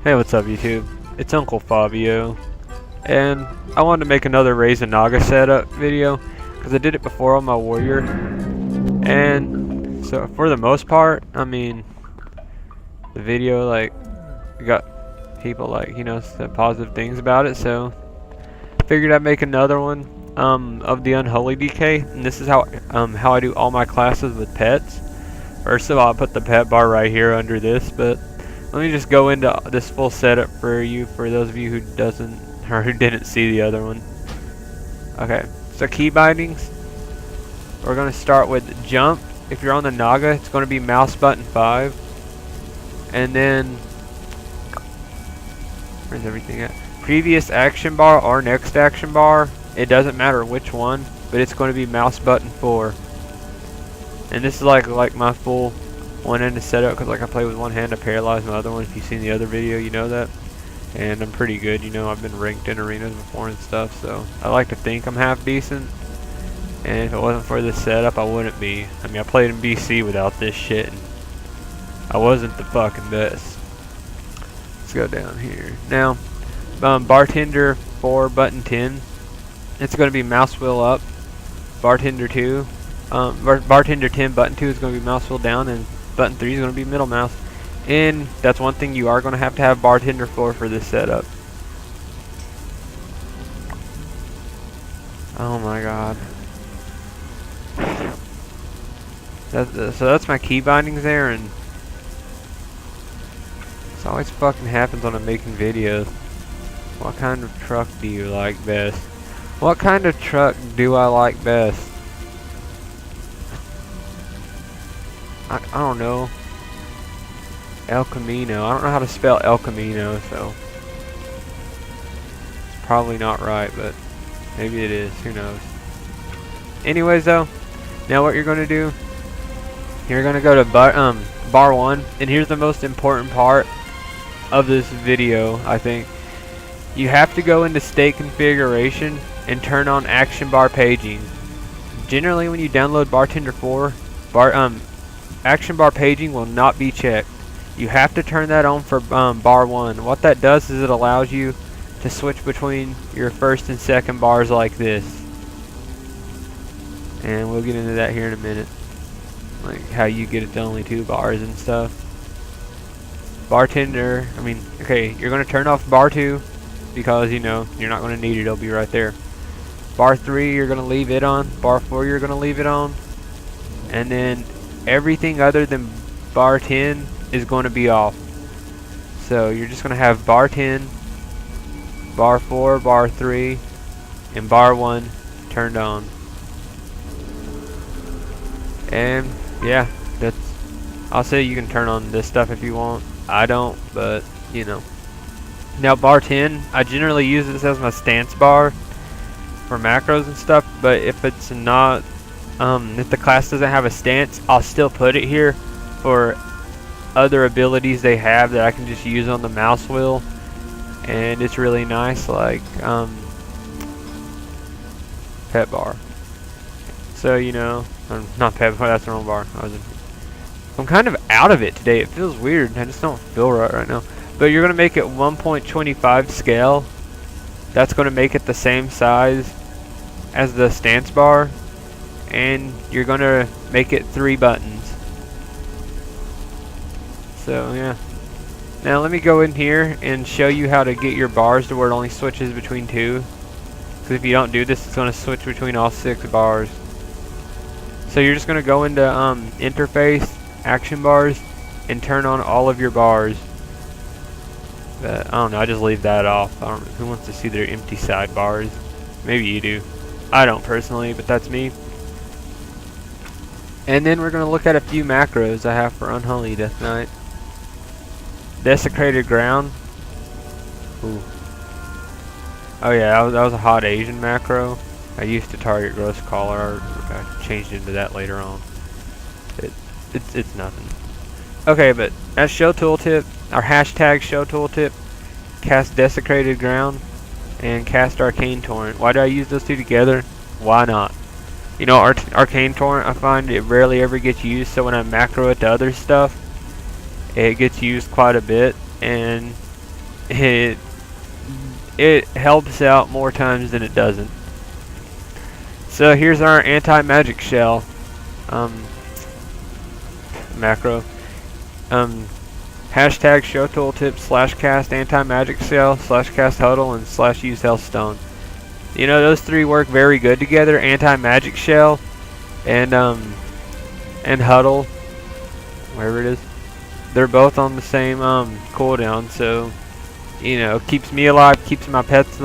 Hey, what's up YouTube? It's Uncle Fabio, and I wanted to make another Razer Naga setup video, because I did it before on my warrior, and so for the most part, I mean, the video, like, got people, like, said positive things about it, so I figured I'd make another one, of the Unholy DK, and this is how I do all my classes with pets. First of all, I put the pet bar right here under this, but let me just go into this full setup for you, for those of you who didn't see the other one. Okay, so key bindings. We're going to start with jump. If you're on the Naga, it's going to be mouse button 5. And then, where's everything at? Previous action bar or next action bar. It doesn't matter which one, but it's going to be mouse button 4. And this is like my full one-handed setup, because like I play with one hand, I paralyze my other one. If you've seen the other video, you know that. And I'm pretty good, I've been ranked in arenas before and stuff, so I like to think I'm half decent. And if it wasn't for this setup, I wouldn't be. I mean, I played in BC without this shit, and I wasn't the fucking best. Let's go down here. Now, Bartender 4, button 10. It's going to be mouse wheel up. Bartender 2. Bartender 10, button 2 is going to be mouse wheel down, and button 3 is going to be middle mouse. And that's one thing you are going to have Bartender 4 for this setup. Oh my god. So that's my key bindings there, and this always fucking happens when I'm making videos. What kind of truck do you like best? What kind of truck do I like best? I don't know. El Camino. I don't know how to spell El Camino, so it's probably not right, but maybe it is. Who knows? Anyways, though, now what you're going to do, you're going to go to bar 1, and here's the most important part of this video, I think. You have to go into state configuration and turn on action bar paging. Generally, when you download Bartender 4, action bar paging will not be checked. You have to turn that on for bar 1. What that does is it allows you to switch between your first and second bars like this. And we'll get into that here in a minute. Like how you get it to only 2 bars and stuff. Bartender, okay, you're going to turn off bar 2 because, you're not going to need it. It'll be right there. Bar 3, you're going to leave it on. Bar 4, you're going to leave it on. And then everything other than bar 10 is going to be off. So you're just going to have bar 10, bar 4, bar 3, and bar 1 turned on. And yeah, I'll say you can turn on this stuff if you want. I don't, but Now bar 10, I generally use this as my stance bar for macros and stuff, but if it's not, if the class doesn't have a stance, I'll still put it here for other abilities they have that I can just use on the mouse wheel, and it's really nice, like pet bar. So not pet bar, that's the wrong bar. I'm kind of out of it today. It feels weird. I just don't feel right now. But you're gonna make it 1.25 scale. That's gonna make it the same size as the stance bar, and you're gonna make it 3 buttons. So yeah. Now let me go in here and show you how to get your bars to where it only switches between 2. Because if you don't do this, it's gonna switch between all 6 bars. So you're just gonna go into interface, action bars, and turn on all of your bars. But I don't know, I just leave that off. Who wants to see their empty sidebars? Maybe you do. I don't personally, but that's me. And then we're going to look at a few macros I have for Unholy Death Knight. Desecrated Ground. Ooh. Oh yeah, that was a hot Asian macro. I used to target Gross Collar. I changed into that later on. It's nothing. Okay, but as show tooltip, our hashtag show tooltip, cast Desecrated Ground and cast Arcane Torrent. Why do I use those two together? Why not? Arcane Torrent, I find it rarely ever gets used, so when I macro it to other stuff, it gets used quite a bit, and it helps out more times than it doesn't. So here's our anti-magic shell macro. Hashtag show tooltip / cast anti-magic shell / cast huddle and / use healthstone. You know, those three work very good together. Anti-magic shell and huddle, wherever it is. They're both on the same cooldown, so you know, keeps me alive, keeps my pets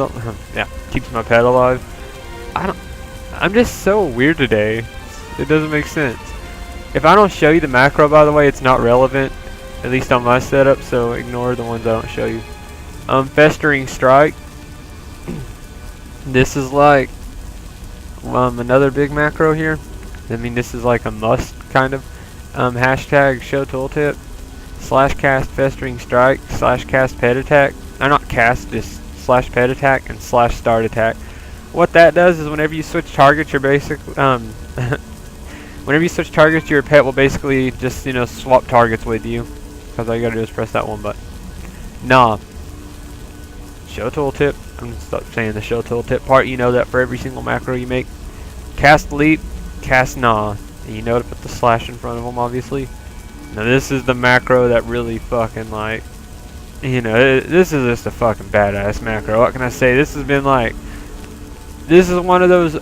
keeps my pet alive. I'm just so weird today. It doesn't make sense. If I don't show you the macro, by the way, it's not relevant, at least on my setup, so ignore the ones I don't show you. Festering Strike. This is like another big macro here. I mean, this is like a must, kind of. Hashtag show tooltip / cast Festering Strike / cast pet attack. Not cast, just / pet attack and / start attack. What that does is whenever you switch targets, your basic whenever you switch targets, your pet will basically just, you know, swap targets with you. Because all you gotta do is press that one button. Nah. Show tooltip. I'm gonna stop saying the show tooltip part. You know that for every single macro you make. Cast leap, cast nah. And you know to put the / in front of them, obviously. Now this is the macro that really fucking, like, you know, this is just a fucking badass macro. What can I say? This has been like, this is one of those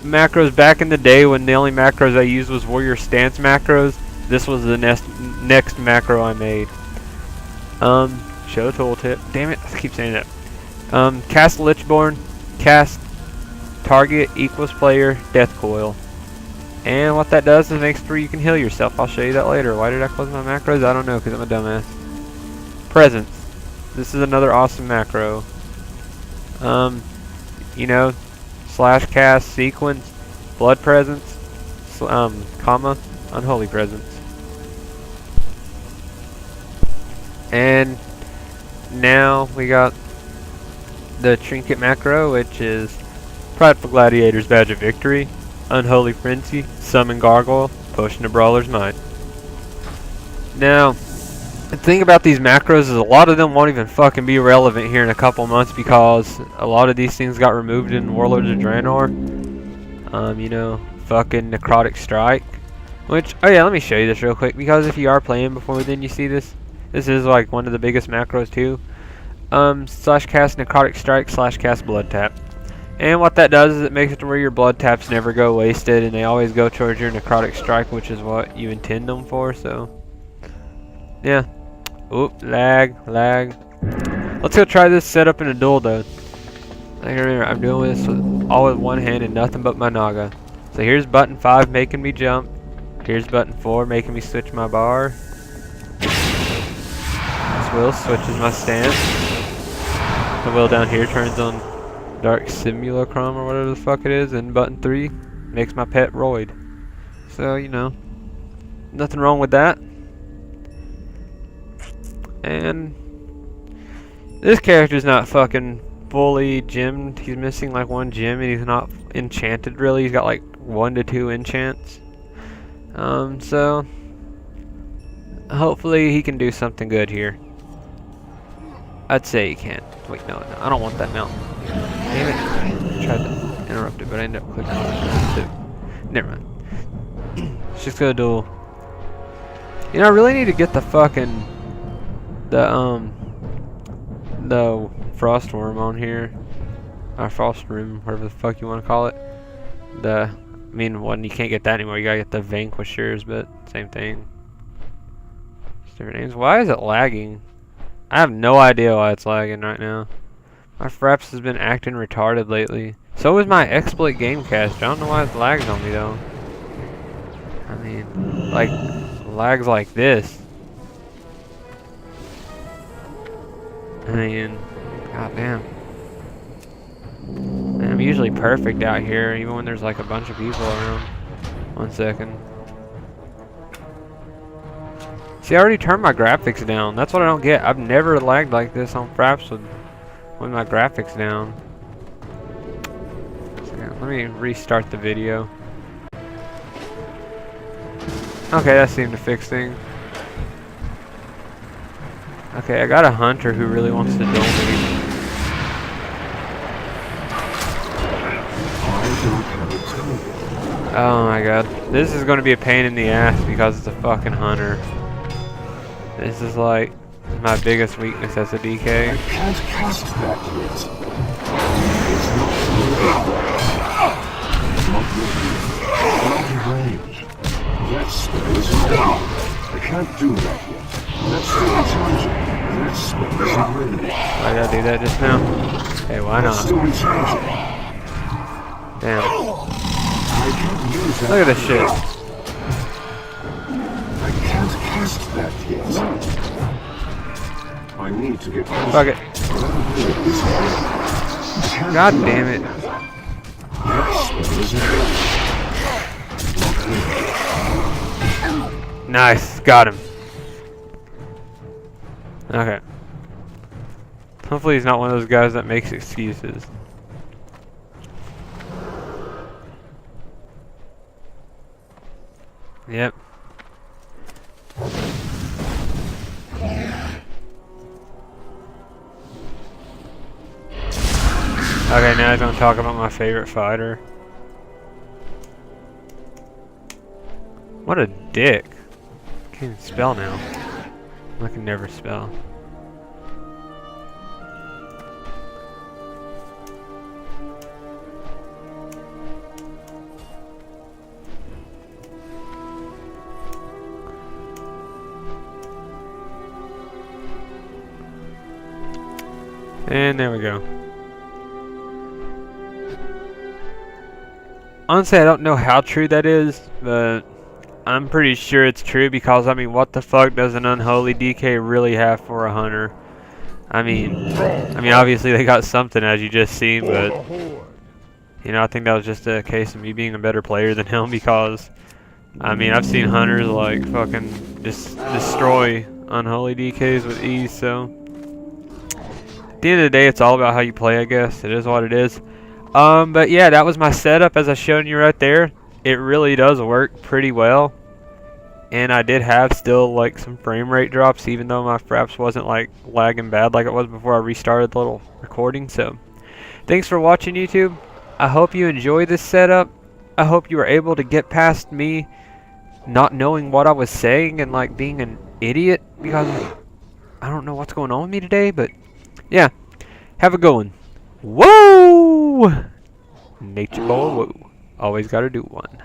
macros back in the day when the only macros I used was warrior stance macros. This was the next macro I made. Show tooltip. Damn it, I keep saying that. Cast Lichborn, cast target equals player death coil. And what that does is makes where you can heal yourself. I'll show you that later. Why did I close my macros? I don't know, because I'm a dumbass. Presence. This is another awesome macro. You know, / cast sequence, blood presence, comma, unholy presence. And now we got the trinket macro, which is Prideful Gladiator's Badge of Victory, Unholy Frenzy, Summon Gargoyle, Potion of Brawler's Might. Now, the thing about these macros is a lot of them won't even fucking be relevant here in a couple months because a lot of these things got removed in Warlords of Draenor. You know, fucking Necrotic Strike. Which, oh yeah, let me show you this real quick because if you are playing before then you see this. This is like one of the biggest macros too. / cast Necrotic Strike / cast Blood Tap. And what that does is it makes it to where your blood taps never go wasted and they always go towards your Necrotic Strike, which is what you intend them for, so yeah. Oop, lag. Let's go try this setup in a duel though. Like, remember, I'm doing this all with one hand and nothing but my Naga. So here's button 5 making me jump. Here's button 4 making me switch my bar. This wheel switches my stance. The wheel down here turns on Dark Simulacrum or whatever the fuck it is. And button 3 makes my pet roid. So, you know, nothing wrong with that. And this character's not fucking fully gemmed. He's missing like one gem and he's not enchanted really. He's got like 1 to 2 enchants. So hopefully he can do something good here. I'd say he can. Wait, no, I don't want that mountain. Damn it. I tried to interrupt it, but I ended up clicking on it. So, never mind. Let's just go duel. You know, I really need to get the fucking the frost worm on here. Or frost room, whatever the fuck you want to call it. I mean, one, you can't get that anymore. You gotta get the vanquishers, but same thing. Just different names. Why is it lagging? I have no idea why it's lagging right now. My Fraps has been acting retarded lately. So is my exploit gamecast. I don't know why it lags on me though. I mean, like, lags like this. I mean, goddamn. Man, I'm usually perfect out here, even when there's like a bunch of people around. 1 second. See, I already turned my graphics down. That's what I don't get. I've never lagged like this on Fraps with my graphics down. So, let me restart the video. Okay, that seemed to fix things. Okay, I got a hunter who really wants to duel me. Oh my god. This is going to be a pain in the ass because it's a fucking hunter. This is like my biggest weakness as a DK. I can't cast that yet. It's not range. That spell is ready. I can't do that yet. That's still charging. That spell isn't ready. I gotta do that just now. Hey, why not? Still charging. Damn. I can't use that. Look at this shit. I can't cast that yet. I need to get closer. Fuck it. God damn it. Nice. Got him. Okay. Hopefully he's not one of those guys that makes excuses. Yep. Okay, now he's gonna talk about my favorite fighter. What a dick. Can't even spell now. I can never spell. And there we go. Honestly, I don't know how true that is, but I'm pretty sure it's true because, I mean, what the fuck does an Unholy DK really have for a hunter? I mean, obviously they got something, as you just seen, but, you know, I think that was just a case of me being a better player than him because, I mean, I've seen hunters, like, fucking just destroy Unholy DKs with ease, so. At the end of the day, it's all about how you play, I guess. It is what it is. But yeah, that was my setup as I shown you right there. It really does work pretty well. And I did have still like some frame rate drops, even though my fraps wasn't like lagging bad like it was before I restarted the little recording. So thanks for watching, YouTube. I hope you enjoy this setup. I hope you were able to get past me not knowing what I was saying and like being an idiot because I don't know what's going on with me today, but yeah, have a good one. Whoa! Nature boy, whoa. Always gotta do one.